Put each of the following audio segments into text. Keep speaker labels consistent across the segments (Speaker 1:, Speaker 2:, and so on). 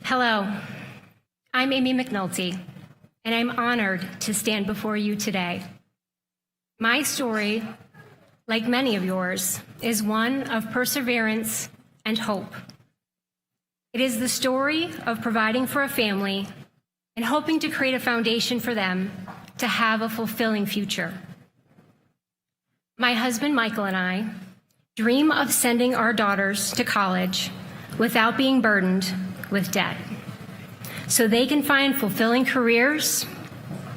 Speaker 1: Hello, I'm Amy McNulty, and I'm honored to stand before you today. My story, like many of yours, is one of perseverance and hope. It is the story of providing for a family and hoping to create a foundation for them to have a fulfilling future. My husband, Michael, and I dream of sending our daughters to college without being burdened with debt, so they can find fulfilling careers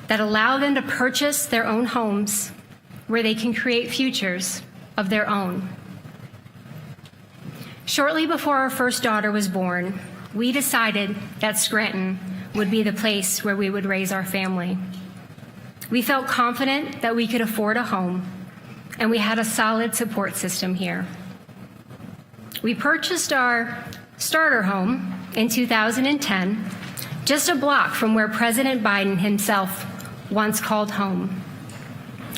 Speaker 1: that allow them to purchase their own homes where they can create futures of their own. Shortly before our first daughter was born, we decided that Scranton would be the place where we would raise our family. We felt confident that we could afford a home, and we had a solid support system here. We purchased our starter home in 2010, just a block from where President Biden himself once called home.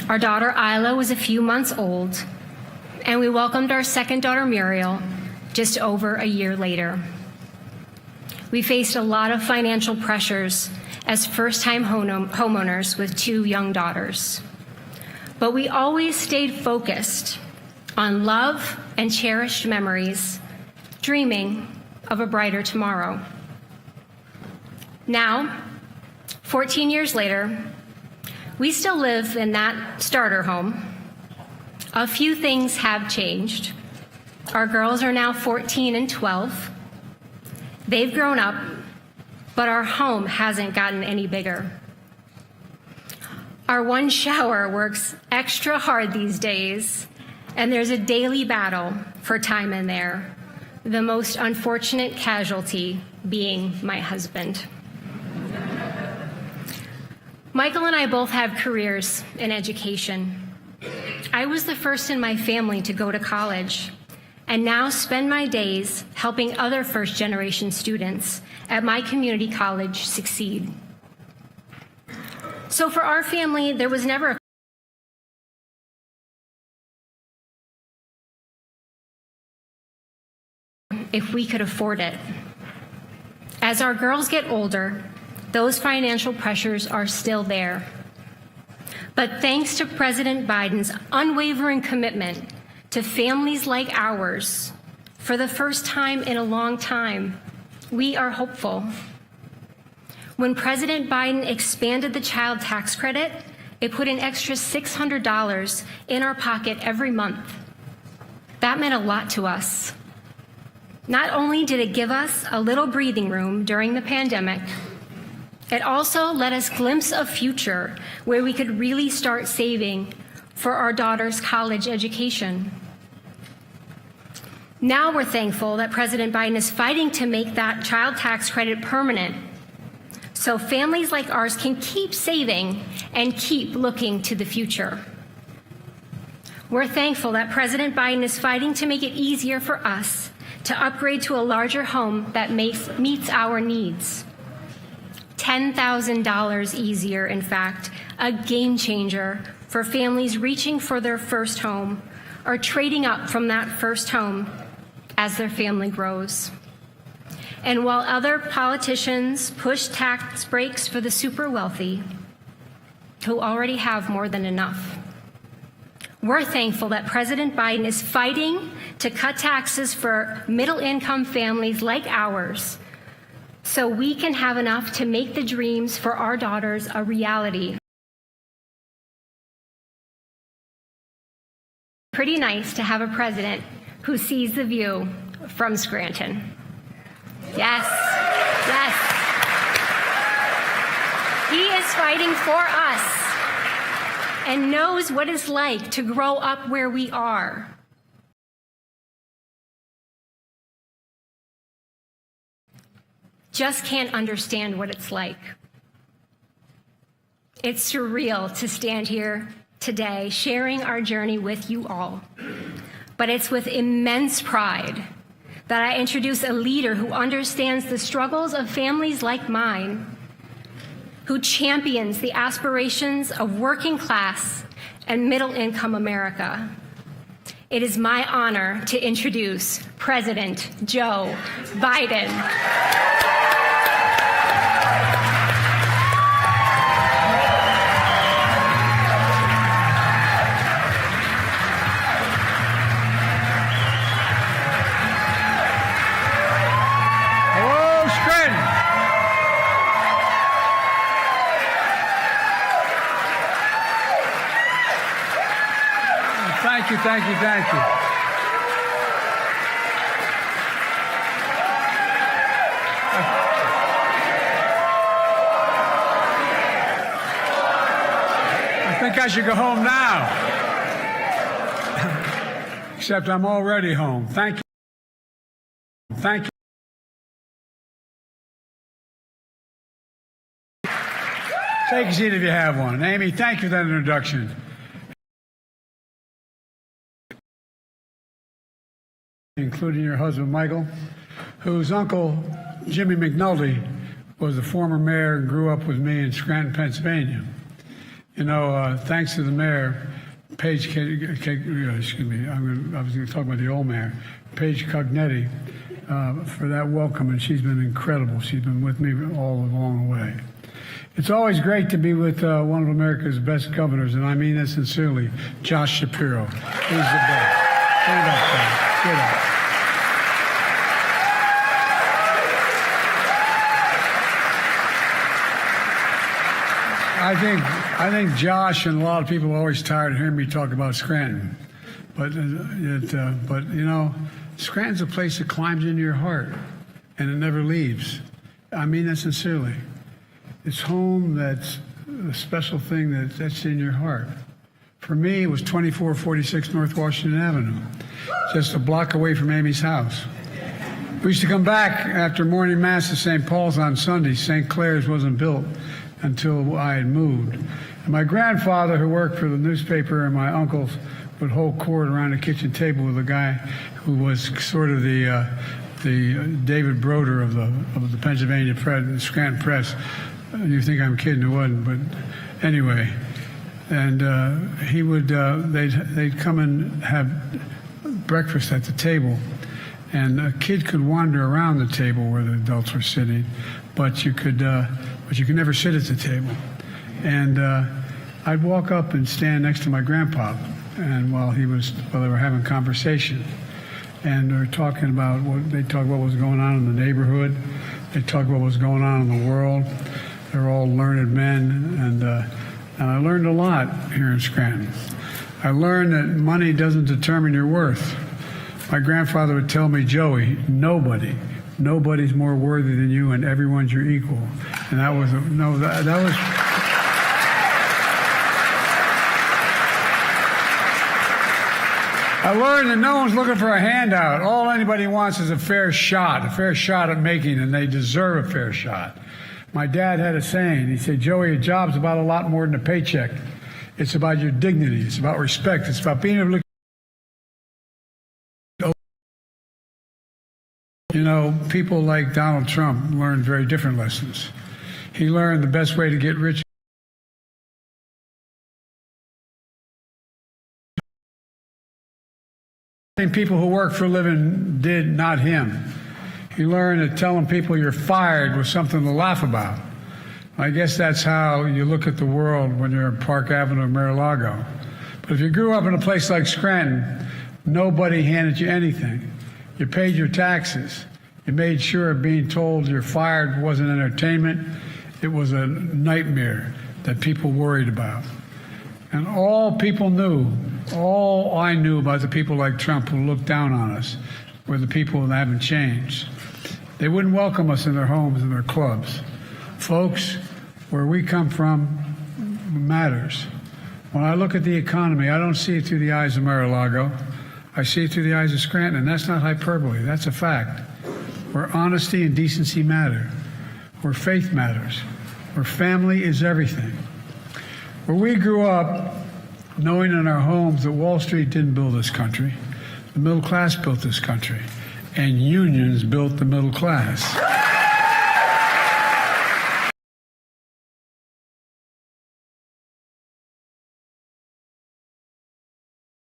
Speaker 1: Our daughter Isla was a few months old, and we welcomed our second daughter Muriel just over a year later. We faced a lot of financial pressures as first-time homeowners with two young daughters, but we always stayed focused on love and cherished memories, dreaming of a brighter tomorrow. Now, 14 years later, we still live in that starter home. A few things have changed. Our girls are now 14 and 12. They've grown up, but our home hasn't gotten any bigger. Our one shower works extra hard these days, and there's a daily battle for time in there, the most unfortunate casualty being my husband. Michael and I both have careers in education. I was the first in my family to go to college, and now spend my days helping other first-generation students at my community college succeed. So for our family, there was never a if we could afford it. As our girls get older, those financial pressures are still there. But thanks to President Biden's unwavering commitment to families like ours, for the first time in a long time, we are hopeful. When President Biden expanded the child tax credit, it put an extra $600 in our pocket every month. That meant a lot to us. Not only did it give us a little breathing room during the pandemic, it also let us glimpse a future where we could really start saving for our daughter's college education. Now we're thankful that President Biden is fighting to make that child tax credit permanent, so families like ours can keep saving and keep looking to the future. We're thankful that President Biden is fighting to make it easier for us to upgrade to a larger home that meets our needs. $10,000 easier, in fact, a game changer for families reaching for their first home or trading up from that first home as their family grows. And while other politicians push tax breaks for the super wealthy, who already have more than enough, we're thankful that President Biden is fighting to cut taxes for middle-income families like ours, so we can have enough to make the dreams for our daughters a reality. Pretty nice to have a president who sees the view from Scranton. Yes, yes. He is fighting for us and knows what it's like to grow up where we are. Just can't understand what it's like. It's surreal to stand here today sharing our journey with you all. But it's with immense pride that I introduce a leader who understands the struggles of families like mine, who champions the aspirations of working class and middle-income America. It is my honor to introduce President Joe Biden.
Speaker 2: Thank you, thank you, thank you. I think I should go home now. Except I'm already home. Thank you. Thank you. Take a seat if you have one. Amy, thank you for that introduction. Including your husband, Michael, whose uncle, Jimmy McNulty, was the former mayor and grew up with me in Scranton, Pennsylvania. You know, thanks to the mayor, excuse me, I was going to talk about the old mayor, Paige Cognetti, for that welcome, and she's been incredible. She's been with me all along the way. It's always great to be with one of America's best governors, and I mean that sincerely, Josh Shapiro. He's the best. Stand up, guys. Get up. I think Josh and a lot of people are always tired of hearing me talk about Scranton, but you know, Scranton's a place that climbs into your heart, and it never leaves. I mean that sincerely. It's home. That's a special thing that's in your heart. For me, it was 2446 North Washington Avenue, just a block away from Amy's house. We used to come back after morning mass to St. Paul's on Sunday. St. Clair's wasn't built until I had moved. And my grandfather, who worked for the newspaper, and my uncles would hold court around the kitchen table with a guy who was sort of the David Broder of the Pennsylvania Press, the Scranton Press. You think I'm kidding? It wasn't, but anyway. And he would, they'd come and have breakfast at the table, and a kid could wander around the table where the adults were sitting, but you could never sit at the table. And I'd walk up and stand next to my grandpa, and while they were having conversation, and they're talking about what was going on in the neighborhood. They talk about what was going on in the world. They're all learned men, and I learned a lot here in Scranton. I learned that money doesn't determine your worth. My grandfather would tell me, Joey, nobody's more worthy than you, and everyone's your equal. And that was I learned that no one's looking for a handout. All anybody wants is a fair shot at making, and they deserve a fair shot. My dad had a saying. He said, Joey, a job's about a lot more than a paycheck. It's about your dignity. It's about respect. It's about being able to... You know, people like Donald Trump learned very different lessons. He learned the best way to get rich. People who work for a living did, not him. He learned that telling people you're fired was something to laugh about. I guess that's how you look at the world when you're in Park Avenue, Mar-a-Lago. But if you grew up in a place like Scranton, nobody handed you anything. You paid your taxes. You made sure being told you're fired wasn't entertainment. It was a nightmare that people worried about. And all I knew about the people like Trump who looked down on us were the people that haven't changed. They wouldn't welcome us in their homes and their clubs. Folks, where we come from matters. When I look at the economy, I don't see it through the eyes of Mar-a-Lago. I see it through the eyes of Scranton, and that's not hyperbole. That's a fact. Where honesty and decency matter. Where faith matters. Where family is everything. Where we grew up knowing in our homes that Wall Street didn't build this country. The middle class built this country. And unions built the middle class.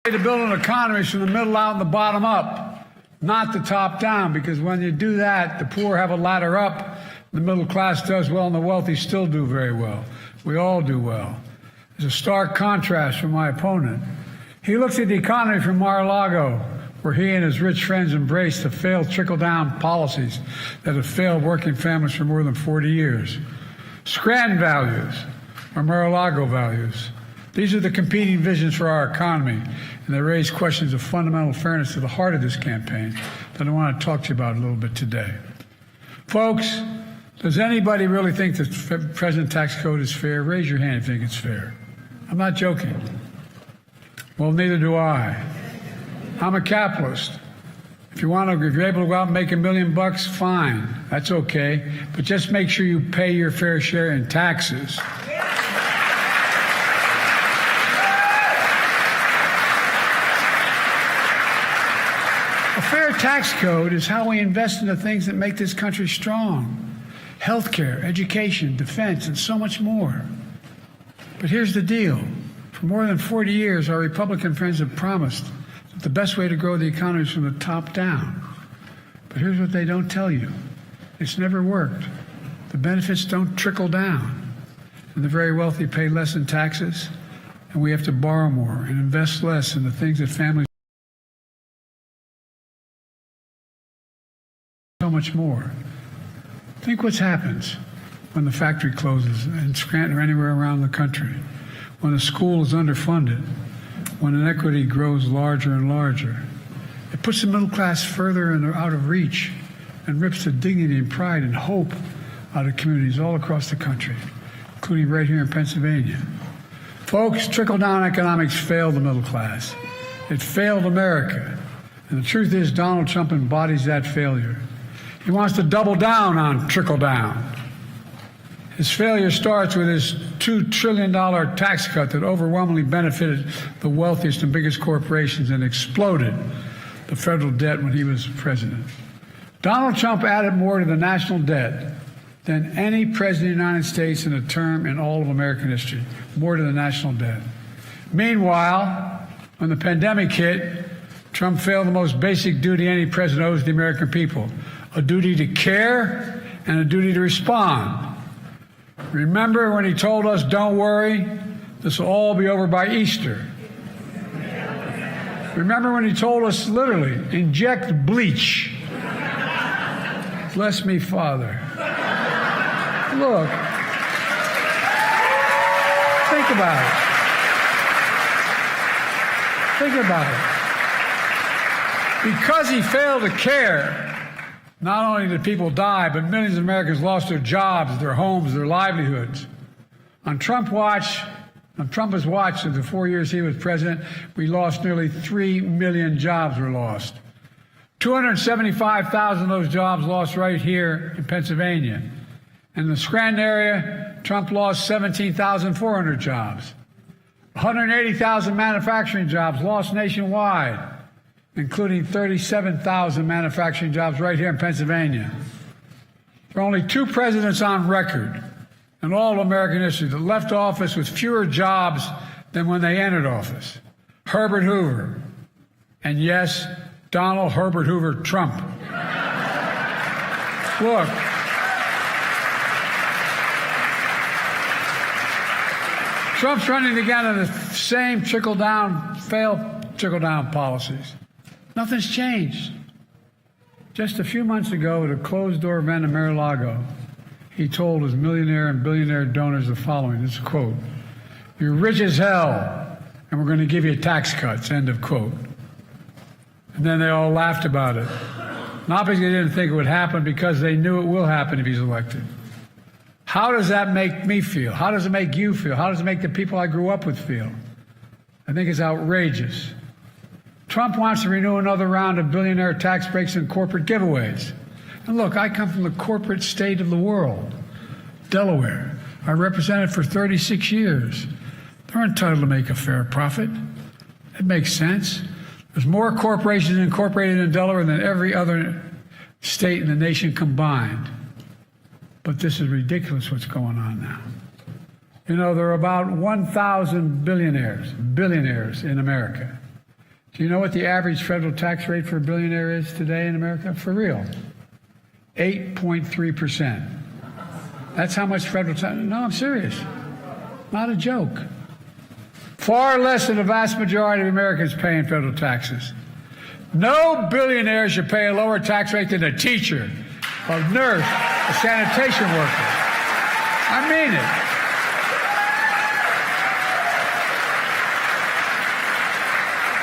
Speaker 2: To build an economy is from the middle out and the bottom up, not the top down, because when you do that, the poor have a ladder up, the middle class does well, and the wealthy still do very well. We all do well. There's a stark contrast from my opponent. He looks at the economy from Mar-a-Lago, where he and his rich friends embraced the failed trickle-down policies that have failed working families for more than 40 years. Scranton values are Mar-a-Lago values. These are the competing visions for our economy, and they raise questions of fundamental fairness to the heart of this campaign that I want to talk to you about a little bit today. Folks, does anybody really think the present tax code is fair? Raise your hand if you think it's fair. I'm not joking. Well, neither do I. I'm a capitalist. If you're able to go out and make $1 million, fine. That's okay. But just make sure you pay your fair share in taxes. A fair tax code is how we invest in the things that make this country strong. Healthcare, education, defense, and so much more. But here's the deal. For more than 40 years, our Republican friends have promised that the best way to grow the economy is from the top down. But here's what they don't tell you. It's never worked. The benefits don't trickle down. And the very wealthy pay less in taxes, and we have to borrow more and invest less in the things that families so much more. Think what happens when the factory closes in Scranton or anywhere around the country, when a school is underfunded, when inequity grows larger and larger. It puts the middle class further and out of reach and rips the dignity and pride and hope out of communities all across the country, including right here in Pennsylvania. Folks, trickle-down economics failed the middle class. It failed America. And the truth is, Donald Trump embodies that failure. He wants to double down on trickle-down. His failure starts with his $2 trillion tax cut that overwhelmingly benefited the wealthiest and biggest corporations and exploded the federal debt when he was president. Donald Trump added more to the national debt than any president of the United States in a term in all of American history, more to the national debt. Meanwhile, when the pandemic hit, Trump failed the most basic duty any president owes the American people, a duty to care and a duty to respond. Remember when he told us, don't worry, this will all be over by Easter. Remember when he told us, literally, inject bleach. Bless me, Father. Look, think about it. Think about it. Because he failed to care, not only did people die, but millions of Americans lost their jobs, their homes, their livelihoods. On Trump's watch, in the 4 years he was president, we lost nearly 3 million jobs were lost. 275,000 of those jobs lost right here in Pennsylvania. In the Scranton area, Trump lost 17,400 jobs. 180,000 manufacturing jobs lost nationwide, including 37,000 manufacturing jobs right here in Pennsylvania. There are only 2 presidents on record in all of American history that left office with fewer jobs than when they entered office. Herbert Hoover, and yes, Donald Herbert Hoover Trump. Look, Trump's running again on the same failed trickle-down policies. Nothing's changed. Just a few months ago at a closed-door event in Mar-a-Lago, he told his millionaire and billionaire donors the following, this is a quote, "You're rich as hell, and we're going to give you tax cuts," end of quote. And then they all laughed about it. Not because they didn't think it would happen, because they knew it will happen if he's elected. How does that make me feel? How does it make you feel? How does it make the people I grew up with feel? I think it's outrageous. Trump wants to renew another round of billionaire tax breaks and corporate giveaways. And look, I come from the corporate state of the world, Delaware. I represented for 36 years. They're entitled to make a fair profit. It makes sense. There's more corporations incorporated in Delaware than every other state in the nation combined. But this is ridiculous what's going on now. You know, there are about 1,000 billionaires in America. Do you know what the average federal tax rate for a billionaire is today in America? For real. 8.3%. That's how much federal tax. No, I'm serious. Not a joke. Far less than the vast majority of Americans pay in federal taxes. No billionaire should pay a lower tax rate than a teacher, a nurse, a sanitation worker. I mean it.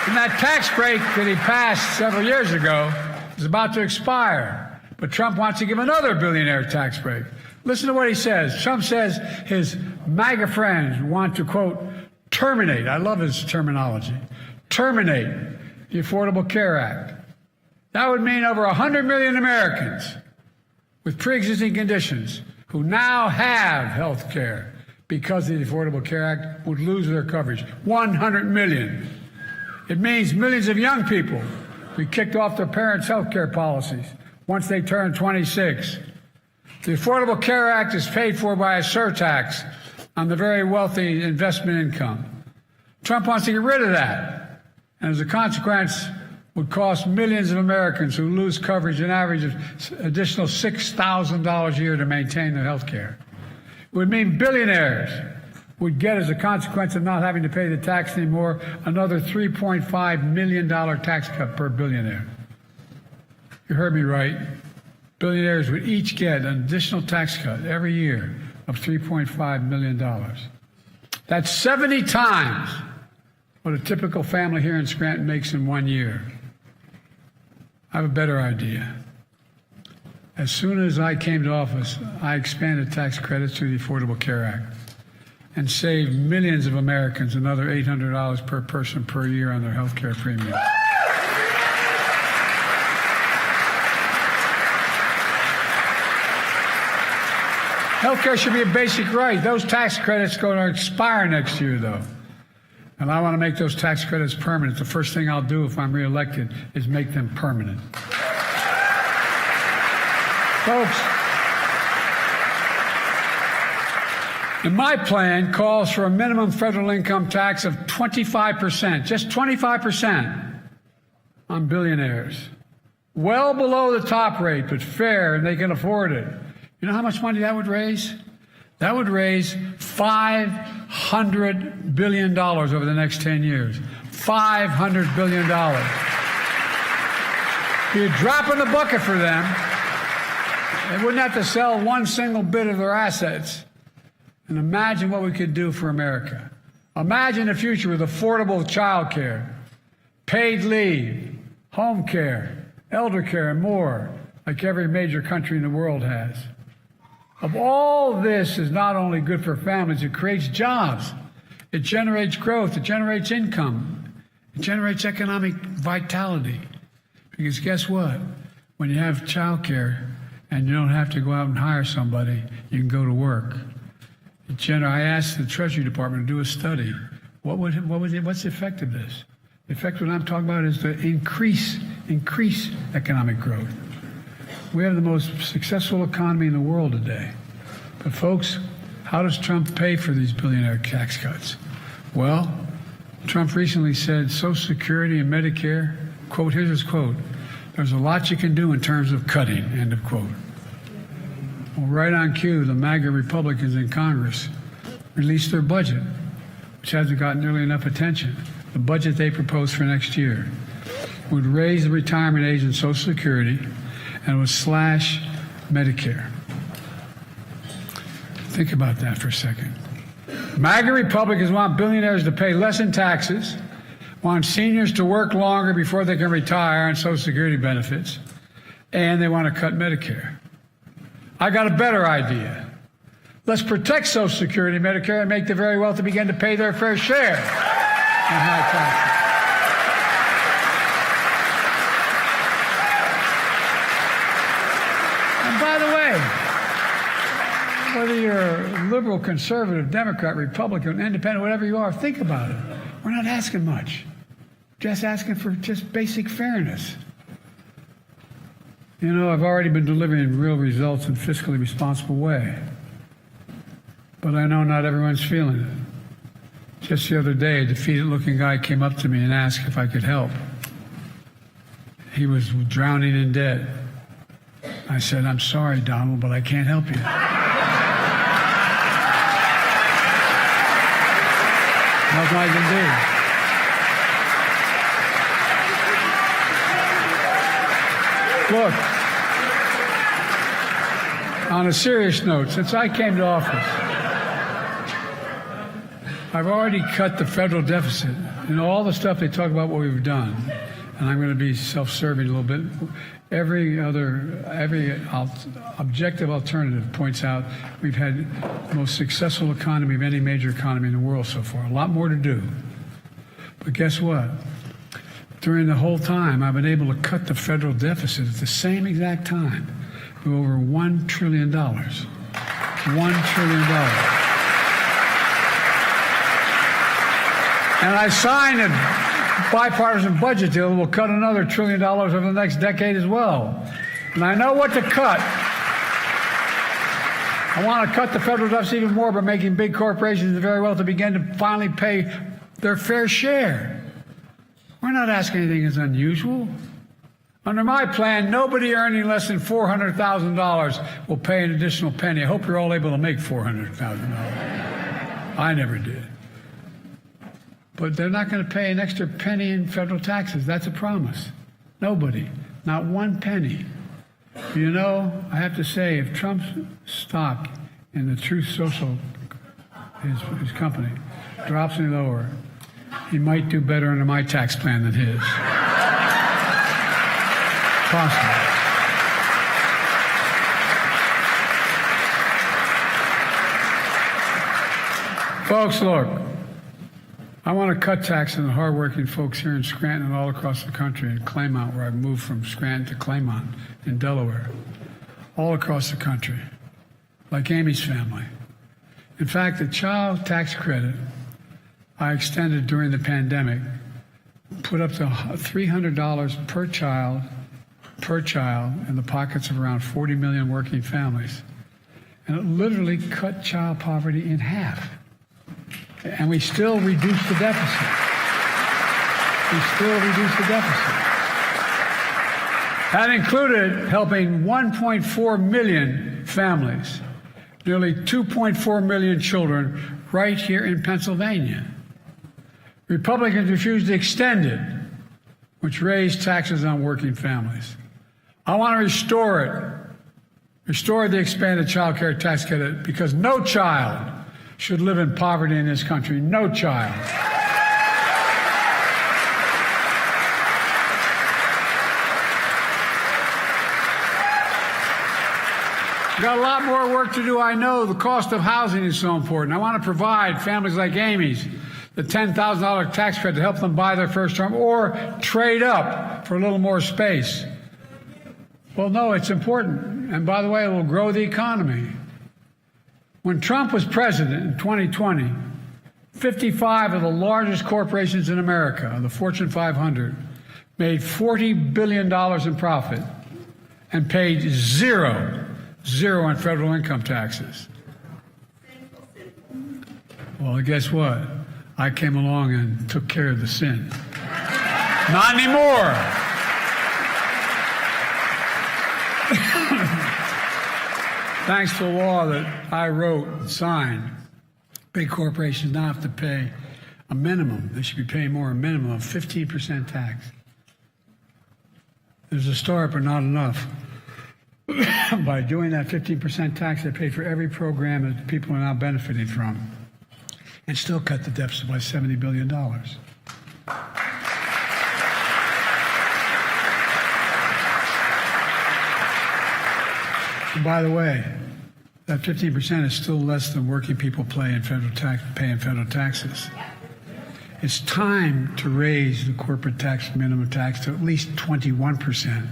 Speaker 2: And that tax break that he passed several years ago is about to expire. But Trump wants to give another billionaire tax break. Listen to what he says. Trump says his MAGA friends want to, quote, terminate. I love his terminology. Terminate the Affordable Care Act. That would mean over 100 million Americans with pre-existing conditions who now have health care because of the Affordable Care Act would lose their coverage. 100 million. It means millions of young people who kicked off their parents' health care policies once they turn 26. The Affordable Care Act is paid for by a surtax on the very wealthy investment income. Trump wants to get rid of that, and as a consequence, would cost millions of Americans who lose coverage an average of additional $6,000 a year to maintain their health care. It would mean billionaires would get, as a consequence of not having to pay the tax anymore, another $3.5 million tax cut per billionaire. You heard me right. Billionaires would each get an additional tax cut every year of $3.5 million. That's 70 times what a typical family here in Scranton makes in 1 year. I have a better idea. As soon as I came to office, I expanded tax credits through the Affordable Care Act and saved millions of Americans another $800 per person per year on their health care premiums. Health care should be a basic right. Those tax credits are going to expire next year, though. And I want to make those tax credits permanent. The first thing I'll do if I'm reelected is make them permanent. Folks, and my plan calls for a minimum federal income tax of 25%, just 25% on billionaires. Well below the top rate, but fair, and they can afford it. You know how much money that would raise? That would raise $500 billion over the next 10 years. $500 billion. You're dropping the bucket for them. They wouldn't have to sell one single bit of their assets. And imagine what we could do for America. Imagine a future with affordable child care, paid leave, home care, elder care, and more, like every major country in the world has. Of all this is not only good for families, it creates jobs. It generates growth. It generates income. It generates economic vitality. Because guess what? When you have child care and you don't have to go out and hire somebody, you can go to work. I asked the Treasury Department to do a study. What's the effect of this? The effect of what I'm talking about is to increase economic growth. We have the most successful economy in the world today. But folks, how does Trump pay for these billionaire tax cuts? Well, Trump recently said Social Security and Medicare, quote, here's his quote, there's a lot you can do in terms of cutting, end of quote. Well, right on cue, the MAGA Republicans in Congress released their budget, which hasn't gotten nearly enough attention. The budget they proposed for next year would raise the retirement age in Social Security and it would slash Medicare. Think about that for a second. MAGA Republicans want billionaires to pay less in taxes, want seniors to work longer before they can retire on Social Security benefits, and they want to cut Medicare. I got a better idea. Let's protect Social Security and Medicare and make the very wealthy begin to pay their fair share in high taxes. Whether you're a liberal, conservative, Democrat, Republican, independent, whatever you are, think about it. We're not asking much. Just asking for just basic fairness. You know, I've already been delivering real results in a fiscally responsible way. But I know not everyone's feeling it. Just the other day, a defeated-looking guy came up to me and asked if I could help. He was drowning in debt. I said, I'm sorry, Donald, but I can't help you. Nothing I can do. Look, on a serious note, since I came to office, I've already cut the federal deficit. You know, all the stuff they talk about what we've done, and I'm going to be self-serving a little bit. Every objective alternative points out we've had the most successful economy of any major economy in the world so far. A lot more to do. But guess what? During the whole time, I've been able to cut the federal deficit at the same exact time to over $1 trillion. $1 trillion. And I signed a bipartisan budget deal that will cut another $1 trillion over the next decade as well. And I know what to cut. I want to cut the federal deficit even more by making big corporations and very wealthy begin to finally pay their fair share. We're not asking anything that's unusual. Under my plan, nobody earning less than $400,000 will pay an additional penny. I hope you're all able to make $400,000. I never did. But they're not going to pay an extra penny in federal taxes. That's a promise. Nobody. Not one penny. You know, I have to say, if Trump's stock in the Truth Social, his company, drops any lower, he might do better under my tax plan than his. Possible. Folks, look. I want to cut taxes on the hardworking folks here in Scranton and all across the country, in Claymont, where I've moved from Scranton to Claymont in Delaware, all across the country, like Amy's family. In fact, the child tax credit I extended during the pandemic put up to $300 per child in the pockets of around 40 million working families. And it literally cut child poverty in half. And we still reduce the deficit. That included helping 1.4 million families, nearly 2.4 million children right here in Pennsylvania. Republicans refused to extend it, which raised taxes on working families. I want to restore the expanded child care tax credit, because no child should live in poverty in this country. No child. We've got a lot more work to do. I know the cost of housing is so important. I want to provide families like Amy's the $10,000 tax credit to help them buy their first home or trade up for a little more space. Well, no, it's important. And by the way, it will grow the economy. When Trump was president in 2020, 55 of the largest corporations in America, the Fortune 500, made $40 billion in profit and paid zero on federal income taxes. Well, guess what? I came along and took care of the sin. Not anymore. Thanks to a law that I wrote and signed, big corporations now have to pay a minimum. They should be paying a minimum of 15% tax. There's a start, but not enough. By doing that 15% tax, they pay for every program that people are now benefiting from, and still cut the deficit by $70 billion. And by the way, that 15% is still less than working people pay in federal taxes. It's time to raise the corporate tax minimum tax to at least 21%.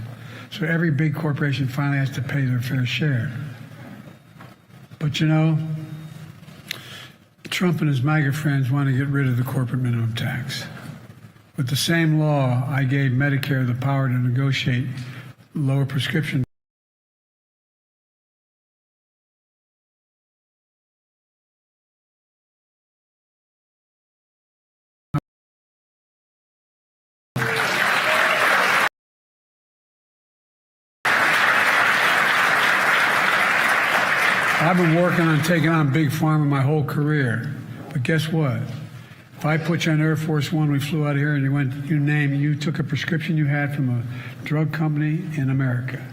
Speaker 2: So every big corporation finally has to pay their fair share. But you know, Trump and his MAGA friends want to get rid of the corporate minimum tax. With the same law, I gave Medicare the power to negotiate lower prescription. I've been working on taking on Big Pharma my whole career. But guess what? If I put you on Air Force One, we flew out of here and you took a prescription you had from a drug company in America,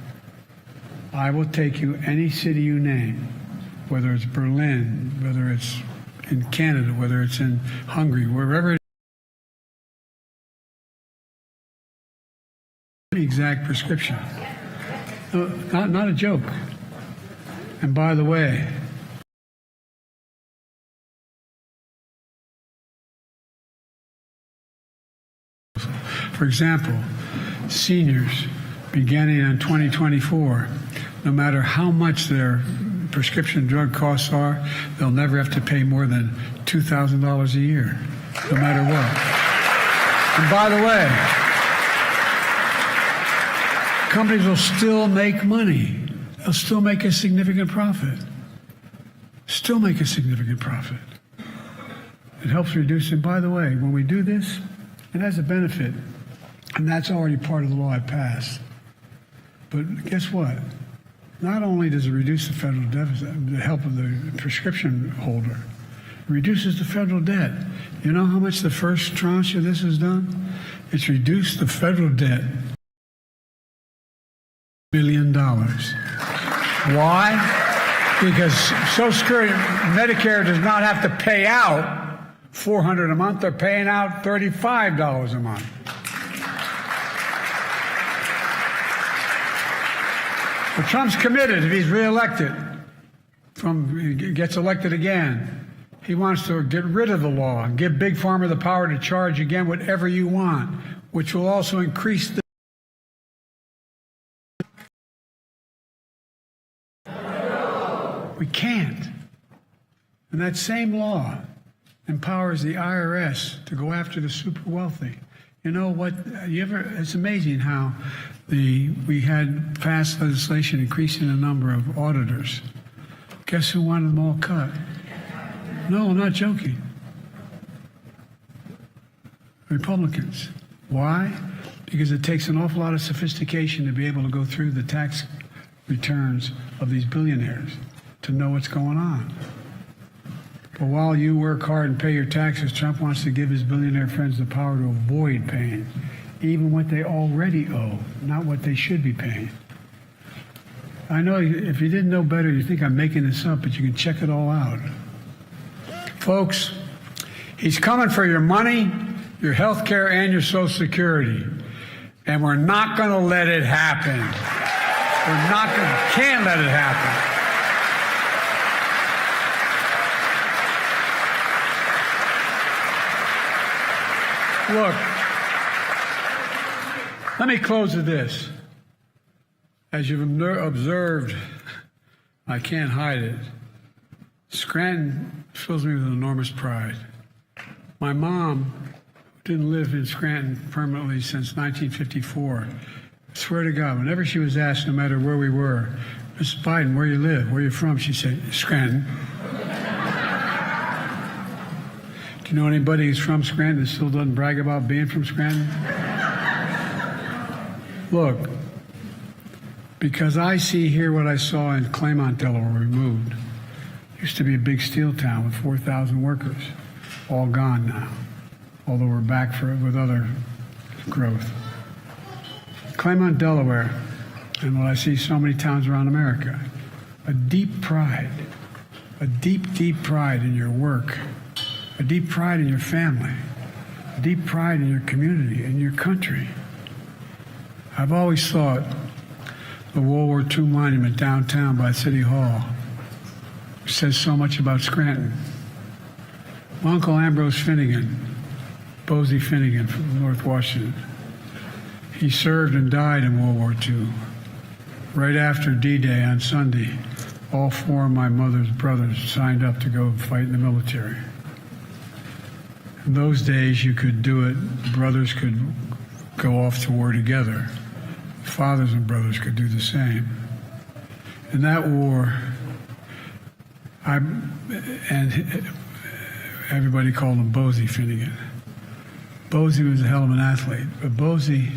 Speaker 2: I will take you any city you name, whether it's Berlin, whether it's in Canada, whether it's in Hungary, wherever it is, the exact prescription. No, not a joke. And by the way, for example, seniors beginning in 2024, no matter how much their prescription drug costs are, they'll never have to pay more than $2,000 a year, no matter what. And by the way, companies will still make money. They'll still make a significant profit. Still make a significant profit. It helps reduce it. By the way, when we do this, it has a benefit, and that's already part of the law I passed. But guess what? Not only does it reduce the federal deficit, the help of the prescription holder, it reduces the federal debt. You know how much the first tranche of this has done? It's reduced the federal debt $1 billion. Why? Because Social Security, Medicare does not have to pay out $400 a month. They're paying out $35 a month. But Trump's committed, if he's reelected, gets elected again, he wants to get rid of the law and give Big Pharma the power to charge again whatever you want, which will also increase the. We can't. And that same law empowers the IRS to go after the super wealthy. You know what? It's amazing how we had passed legislation increasing the number of auditors. Guess who wanted them all cut? No, I'm not joking. Republicans. Why? Because it takes an awful lot of sophistication to be able to go through the tax returns of these billionaires to know what's going on. But while you work hard and pay your taxes, Trump wants to give his billionaire friends the power to avoid paying, even what they already owe, not what they should be paying. I know if you didn't know better, you think I'm making this up, but you can check it all out. Folks, he's coming for your money, your health care, and your Social Security. And we're not going to let it happen. Can't let it happen. Look, let me close with this. As you've observed, I can't hide it. Scranton fills me with enormous pride. My mom didn't live in Scranton permanently since 1954. I swear to God, whenever she was asked, no matter where we were, Mrs. Biden, where you live, where you from, she'd say, Scranton. Do you know anybody who's from Scranton that still doesn't brag about being from Scranton? Look, because I see here what I saw in Claymont, Delaware, where we moved. It used to be a big steel town with 4,000 workers, all gone now, although we're back with other growth. Claymont, Delaware, and what I see so many towns around America, a deep pride in your work, a deep pride in your family, a deep pride in your community, in your country. I've always thought the World War II monument downtown by City Hall says so much about Scranton. My Uncle Ambrose Finnegan, Bosie Finnegan from North Washington, he served and died in World War II. Right after D-Day on Sunday, all four of my mother's brothers signed up to go fight in the military. In those days, you could do it. Brothers could go off to war together. Fathers and brothers could do the same. In that war, and everybody called him Bosie Finnegan. Bosie was a hell of an athlete, but Bosie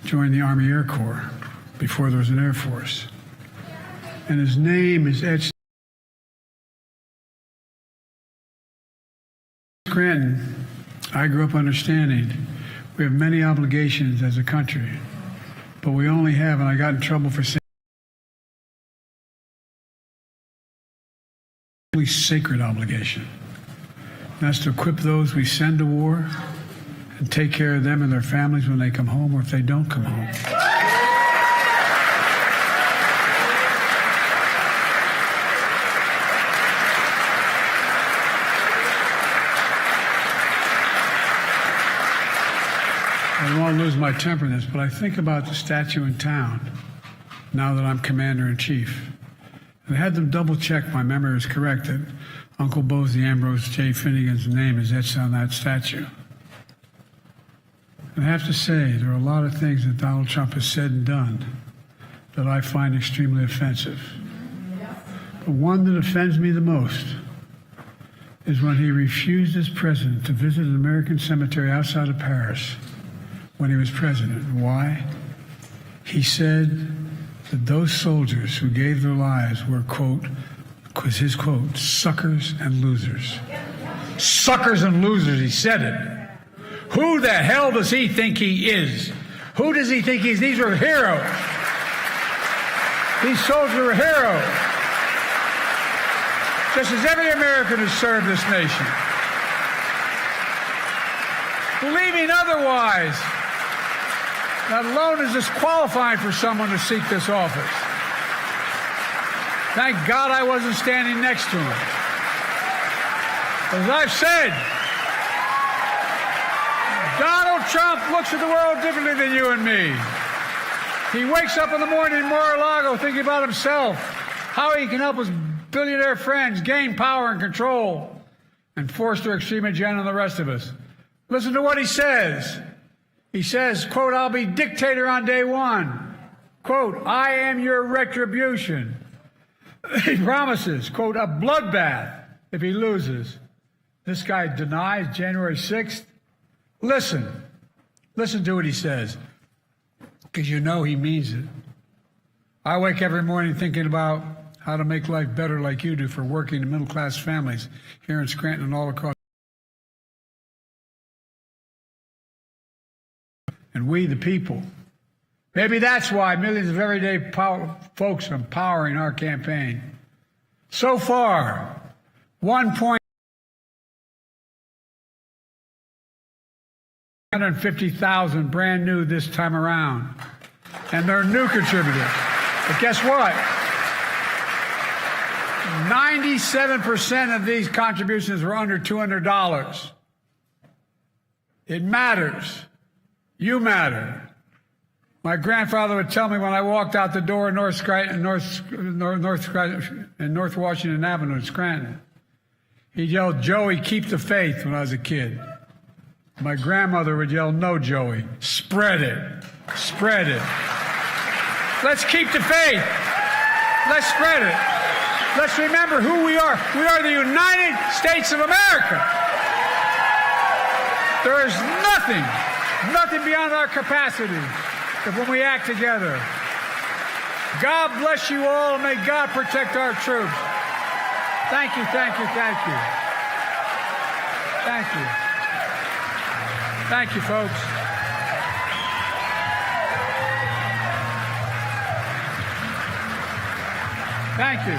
Speaker 2: joined the Army Air Corps before there was an Air Force. And his name is etched. Scranton, I grew up understanding we have many obligations as a country, but we only have, and I got in trouble for saying, sacred obligation. And that's to equip those we send to war and take care of them and their families when they come home or if they don't come home. I don't want to lose my temper in this, but I think about the statue in town now that I'm Commander-in-Chief. And I had them double-check my memory was correct that Uncle Bosie Ambrose J. Finnegan's name is etched on that statue. And I have to say, there are a lot of things that Donald Trump has said and done that I find extremely offensive. But one that offends me the most is when he refused as president to visit an American cemetery outside of Paris when he was president. Why? He said that those soldiers who gave their lives were, quote, was his quote, suckers and losers. Suckers and losers, he said it. Who the hell does he think he is? Who does he think he is? These are heroes. These soldiers are heroes. Just as every American has served this nation. Believing otherwise, not alone is disqualifying for someone to seek this office. Thank God I wasn't standing next to him. As I've said, Donald Trump looks at the world differently than you and me. He wakes up in the morning in Mar-a-Lago thinking about himself, how he can help his billionaire friends gain power and control and force their extreme agenda on the rest of us. Listen to what he says. He says, quote, I'll be dictator on day one. Quote, I am your retribution. He promises, quote, a bloodbath if he loses. This guy denies January 6th. Listen to what he says, because you know he means it. I wake every morning thinking about how to make life better like you do for working and middle-class families here in Scranton and all across. And we, the people. Maybe that's why millions of everyday folks are empowering our campaign. So far, 150,000 brand new this time around. And they're new contributors. But guess what? 97% of these contributions were under $200. It matters. You matter. My grandfather would tell me when I walked out the door in North Washington Avenue in Scranton, he'd yell, Joey, keep the faith, when I was a kid. My grandmother would yell, no, Joey, spread it. Spread it. Let's keep the faith. Let's spread it. Let's remember who we are. We are the United States of America. There is nothing beyond our capacity if when we act together. God bless you all, and may God protect our troops. Thank you, thank you, thank you. Thank you. Thank you, folks. Thank you.